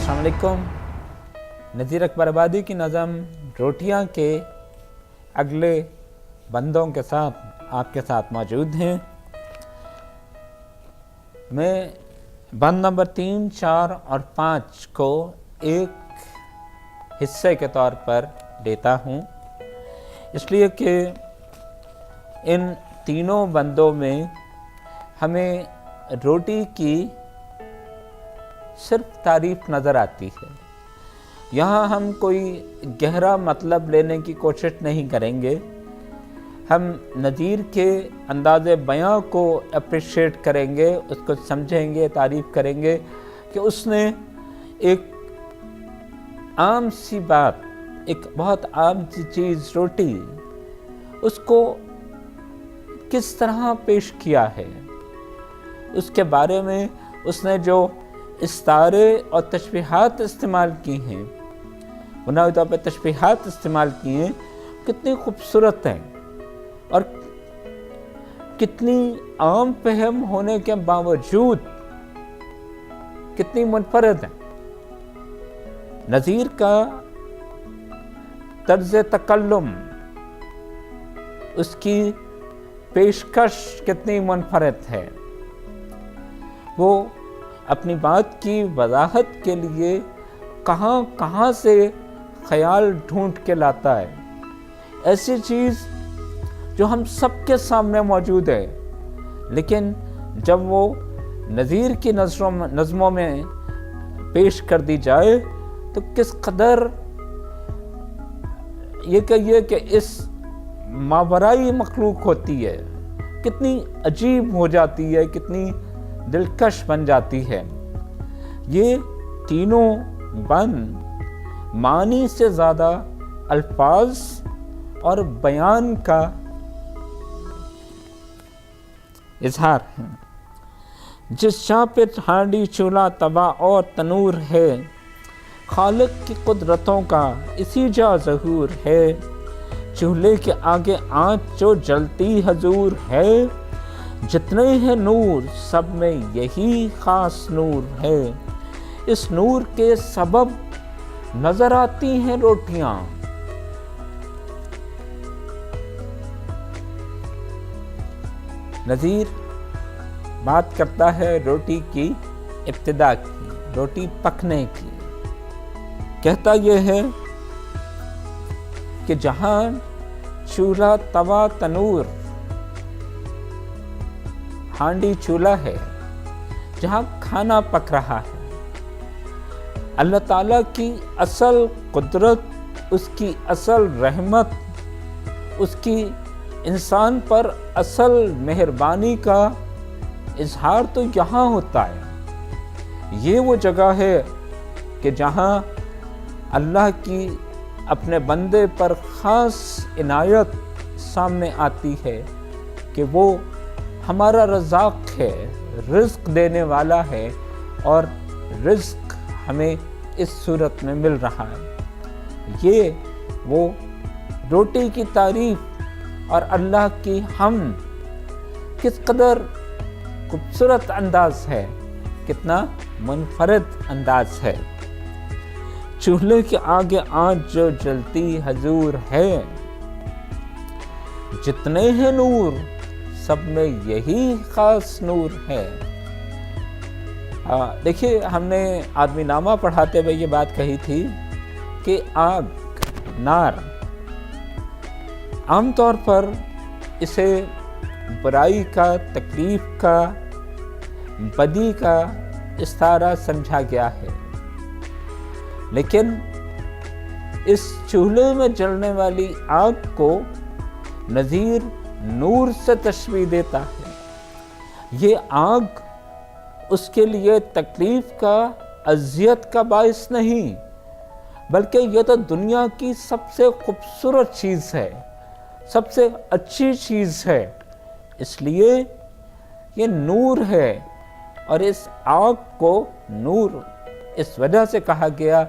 अस्सलाम वालेकुम। नज़ीर अकबर आबादी की नज़म रोटियां के अगले बंदों के साथ आपके साथ मौजूद हैं। मैं बंद नंबर 3, 4 और 5 को एक हिस्से के तौर पर लेता हूँ, इसलिए कि इन तीनों बंदों में हमें रोटी की सिर्फ तारीफ नज़र आती है। यहाँ हम कोई गहरा मतलब लेने की कोशिश नहीं करेंगे। हम नज़ीर के अंदाज़े बयां को अप्रिशिएट करेंगे, उसको समझेंगे, तारीफ़ करेंगे कि उसने एक आम सी बात, एक बहुत आम सी चीज़ रोटी, उसको किस तरह पेश किया है, उसके बारे में उसने जो इस्तारे और तशबीहात इस्तेमाल की हैं, बुनियादी तौर पर तशबीहात इस्तेमाल की हैं, कितनी खूबसूरत हैं और कितनी आम फहम होने के बावजूद कितनी मुनफरद हैं। नज़ीर का तर्ज तकल्लुम, उसकी पेशकश कितनी मुनफरद है। वो अपनी बात की वजाहत के लिए कहाँ कहाँ से ख्याल ढूंढ के लाता है, ऐसी चीज़ जो हम सबके सामने मौजूद है, लेकिन जब वो नज़ीर की नज़मों में पेश कर दी जाए तो किस कदर ये कहिए कि इस मावराई मखलूक होती है, कितनी अजीब हो जाती है, कितनी दिलकश बन जाती है। ये तीनों बंद मानी से ज़्यादा अल्फाज और बयान का इजहार है। जिस शाह पे हांडी चूल्हा तवा और तनूर है, खालिक की कुदरतों का इसी जा ज़हूर है। चूल्हे के आगे आँच जो जलती हजूर है, जितने हैं नूर सब में यही खास नूर है। इस नूर के सबब नजर आती हैं रोटियां। नज़ीर बात करता है रोटी की इब्तिदा की, रोटी पकने की। कहता यह है कि जहां चूल्हा तवा तनूर, हांडी चूल्हा है, जहाँ खाना पक रहा है, अल्लाह ताला की असल कुदरत, उसकी असल रहमत, उसकी इंसान पर असल मेहरबानी का इजहार तो यहाँ होता है। ये वो जगह है कि जहाँ अल्लाह की अपने बंदे पर ख़ास इनायत सामने आती है कि वो हमारा रज़ाक है, रिज़्क़ देने वाला है और रिज़्क़ हमें इस सूरत में मिल रहा है। ये वो रोटी की तारीफ़ और अल्लाह की हमद किस कदर खूबसूरत अंदाज़ है, कितना मुनफरद अंदाज़ है। चूल्हे के आगे आँच जो जलती हजूर है, जितने हैं नूर सब में यही खास नूर है। देखिए, हमने आदमी नामा पढ़ाते हुए ये बात कही थी कि आग, नार, आमतौर पर इसे बुराई का, तकलीफ का, बदी का इस्तारा समझा गया है, लेकिन इस चूल्हे में जलने वाली आग को नज़ीर नूर से तशबीह देता है। ये आग उसके लिए तकलीफ का, अज़ियत का बाइस नहीं, बल्कि यह तो दुनिया की सबसे खूबसूरत चीज़ है, सबसे अच्छी चीज़ है। इसलिए ये नूर है, और इस आग को नूर इस वजह से कहा गया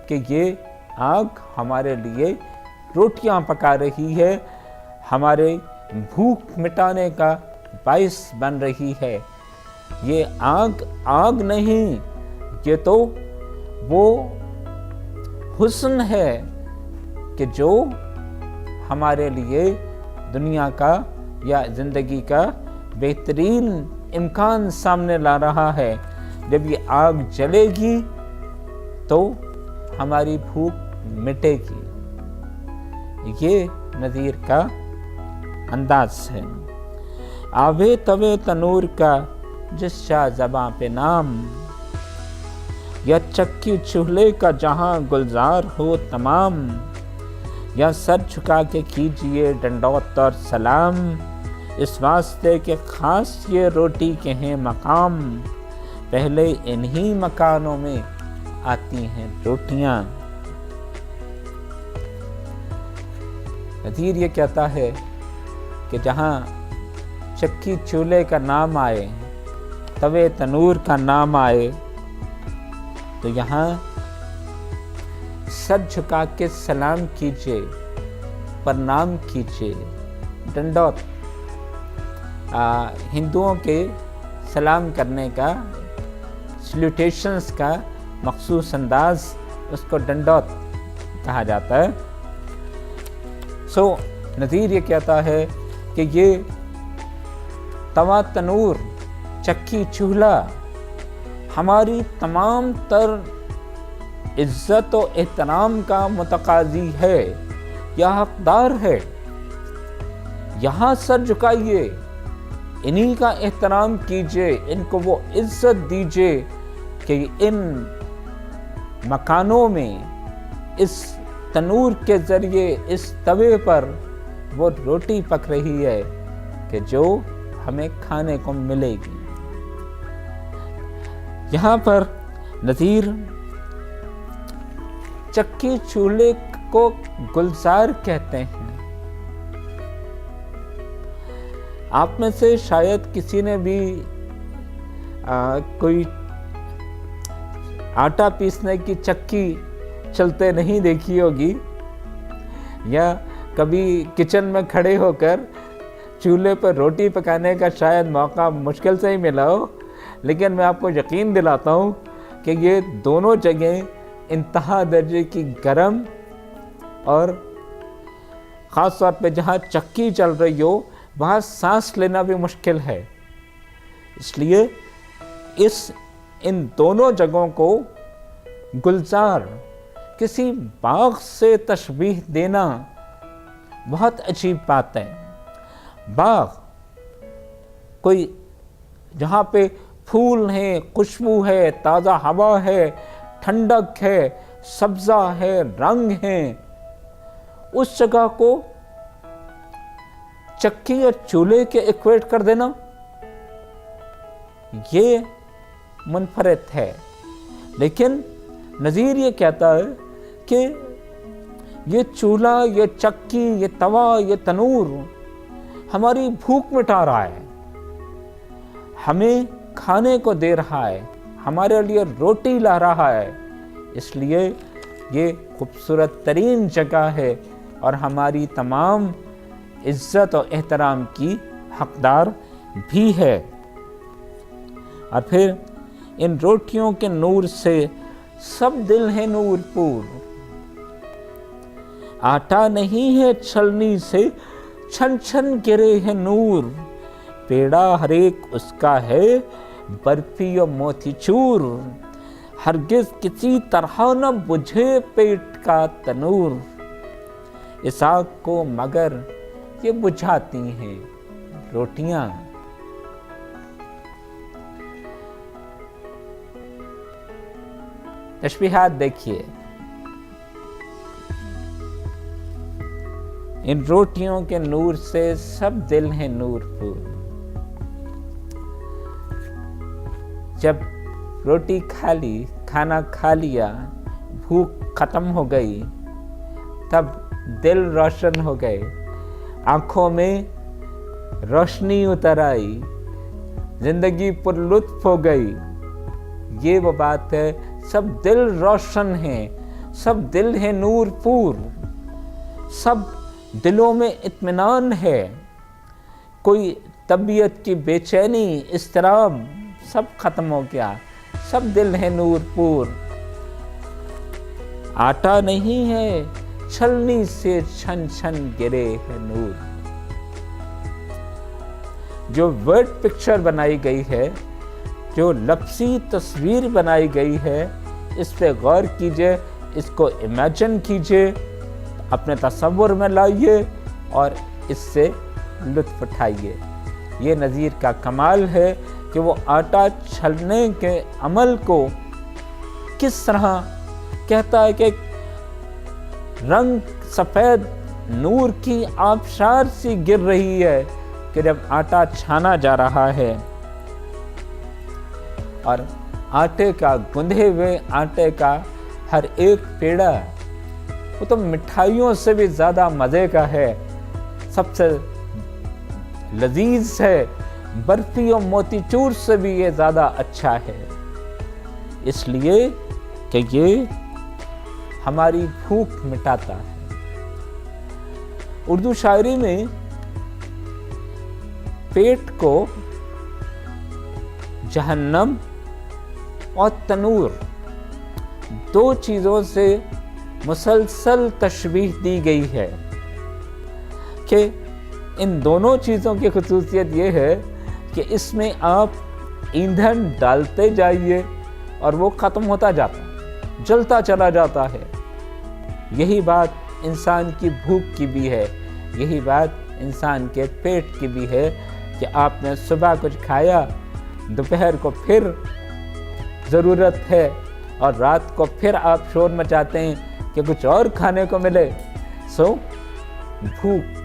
कि ये आग हमारे लिए रोटियां पका रही है, हमारे भूख मिटाने का बाइस बन रही है। ये आग आग नहीं, ये तो وہ حسن ہے کہ جو ہمارے لیے دنیا کا یا زندگی کا بہترین امکان سامنے لا رہا ہے۔ جب یہ آگ جلے گی تو ہماری بھوک مٹے گی۔ یہ نذیر کا انداز ہے۔ آوے توے تنور کا جس شاہ زباں پہ نام، یا چکی چولہے کا جہاں گلزار ہو تمام، یا سر جھکا کے کیجئے ڈنڈوت اور سلام، اس واسطے کہ خاص یہ روٹی کے ہیں مقام، پہلے انہی مکانوں میں آتی ہیں روٹیاں۔ نذیر یہ کہتا ہے کہ جہاں چکی چولہے کا نام آئے، توے تنور کا نام آئے، تو یہاں سر جھکا کے سلام کیجئے، پرنام کیجئے۔ ڈنڈوت ہندوؤں کے سلام کرنے کا، سلیوٹیشنز کا مخصوص انداز، اس کو ڈنڈوت کہا جاتا ہے۔ نذیر یہ کہتا ہے کہ یہ توا تنور، چکی چولہا ہماری تمام تر عزت و احترام کا متقاضی ہے یا حقدار ہے۔ یہاں سر جھکائیے، انہی کا احترام کیجئے، ان کو وہ عزت دیجئے کہ ان مکانوں میں اس تنور کے ذریعے اس توے پر وہ روٹی پک رہی ہے کہ جو ہمیں کھانے کو ملے گی۔ یہاں پر نذیر چکی چولہے کو گلزار کہتے ہیں۔ آپ میں سے شاید کسی نے بھی کوئی آٹا پیسنے کی چکی چلتے نہیں دیکھی ہوگی، یا کبھی کچن میں کھڑے ہو کر چولہے پر روٹی پکانے کا شاید موقع مشکل سے ہی ملا ہو، لیکن میں آپ کو یقین دلاتا ہوں کہ یہ دونوں جگہیں انتہا درجے کی گرم، اور خاص طور پہ جہاں چکی چل رہی ہو وہاں سانس لینا بھی مشکل ہے۔ اس لیے ان دونوں جگہوں کو گلزار، کسی باغ سے تشبیہ دینا بہت عجیب بات ہے۔ باغ کوئی جہاں پہ پھول ہیں، خوشبو ہے، تازہ ہوا ہے، ٹھنڈک ہے، سبزہ ہے، رنگ ہیں، اس جگہ کو چکی یا چولہے کے ایکویٹ کر دینا یہ منفرد ہے۔ لیکن نذیر یہ کہتا ہے کہ یہ چولہا، یہ چکی، یہ توا، یہ تنور ہماری بھوک مٹا رہا ہے، ہمیں کھانے کو دے رہا ہے، ہمارے لیے روٹی لا رہا ہے، اس لیے یہ خوبصورت ترین جگہ ہے اور ہماری تمام عزت و احترام کی حقدار بھی ہے۔ اور پھر ان روٹیوں کے نور سے سب دل ہے نور پور، آٹا نہیں ہے چھلنی سے چھن چھن گرے ہے نور، پیڑا ہر ایک اس کا ہے برفی و موتی چور، ہرگز کسی طرح نہ بجھے پیٹ کا تنور، اس آگ کو مگر یہ بجھاتی ہیں روٹیاں۔ تشبیہات دیکھیے، ان روٹیوں کے نور سے سب دل ہیں نور پور۔ جب روٹی کھا لی، کھانا کھا لیا، بھوک ختم ہو گئی، تب دل روشن ہو گئے، آنکھوں میں روشنی اتر آئی، زندگی پر لطف ہو گئی۔ یہ وہ بات ہے، سب دل روشن ہیں، سب دل ہے نور پور، سب دلوں میں اطمینان ہے، کوئی طبیعت کی بے چینی، اضطراب سب ختم ہو گیا، سب دل ہے نور پور۔ आटा नहीं है, छलनी से छन छन गिरे है नूर। जो वर्ड पिक्चर बनाई गई है, जो लफ्ज़ी तस्वीर बनाई गई है, इस पे गौर कीजिए, इसको इमेजिन कीजिए, अपने तसव्वुर में लाइए और इससे लुत्फ़ उठाइए। ये नज़ीर का कमाल है कि वो आटा छलने के अमल को किस तरह कहता है कि रंग सफ़ेद नूर की आबशार सी गिर रही है कि जब आटा छाना जा रहा है, और आटे का, गूंधे हुए आटे का हर एक पेड़ा वो तो मिठाइयों से भी ज़्यादा मज़े का है, सबसे लजीज है, बर्फी और मोतीचूर से भी ये ज़्यादा अच्छा है, इसलिए कि ये हमारी भूख मिटाता है। उर्दू शायरी में पेट को जहन्नम और तनूर दो चीज़ों से मुसलसल तशबीह दी गई है कि इन दोनों चीज़ों की खुसूसियत ये है कि इसमें आप ईंधन डालते जाइए और वो ख़त्म होता जाता है, जलता चला जाता है। यही बात इंसान की भूख की भी है, यही बात इंसान के पेट की भी है कि आपने सुबह कुछ खाया, दोपहर को फिर ज़रूरत है और रात को फिर आप शोर मचाते हैं कि कुछ और खाने को मिले। सो भूख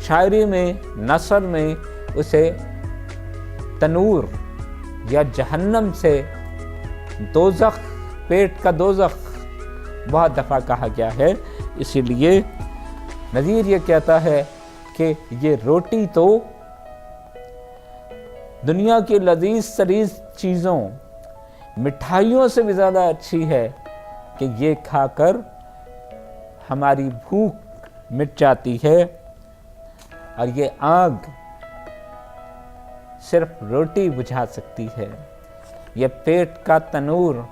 शायरी में, नसर में उसे तनूर या जहन्नम से, दोज़ख, पेट का दोज़ख बहुत दफ़ा कहा गया है। इसीलिए नज़ीर ये कहता है कि ये रोटी तो दुनिया की लजीज तरीज चीज़ों, मिठाइयों से भी ज़्यादा अच्छी है कि ये खाकर हमारी भूख मिट जाती है। और ये आग सिर्फ रोटी बुझा सकती है, ये पेट का तनूर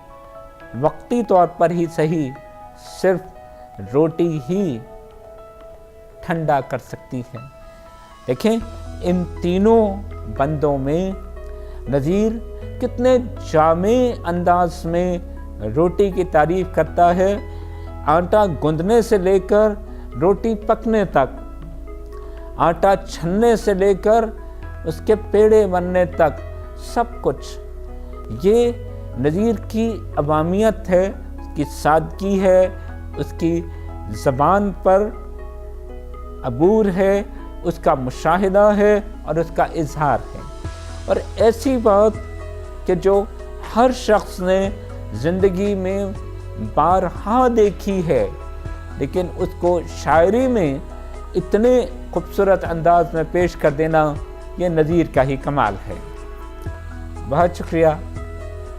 वक्ती तौर पर ही सही सिर्फ रोटी ही ठंडा कर सकती है। देखें, इन तीनों बंदों में नज़ीर कितने जामे अंदाज में रोटी की तारीफ करता है। आटा गूंदने से लेकर रोटी पकने तक, आटा छनने से लेकर उसके पेड़े बनने तक, सब कुछ ये नज़ीर की अवामियत है, उसकी सादगी है, उसकी ज़बान पर अबूर है, उसका मुशाहिदा है और उसका इजहार है। और ऐसी बात कि जो हर शख्स ने ज़िंदगी में बारहा देखी है, लेकिन उसको शायरी में इतने खूबसूरत अंदाज में पेश कर देना, ये नज़ीर का ही कमाल है। बहुत शुक्रिया।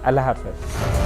अल्लाह हाफ़िज़।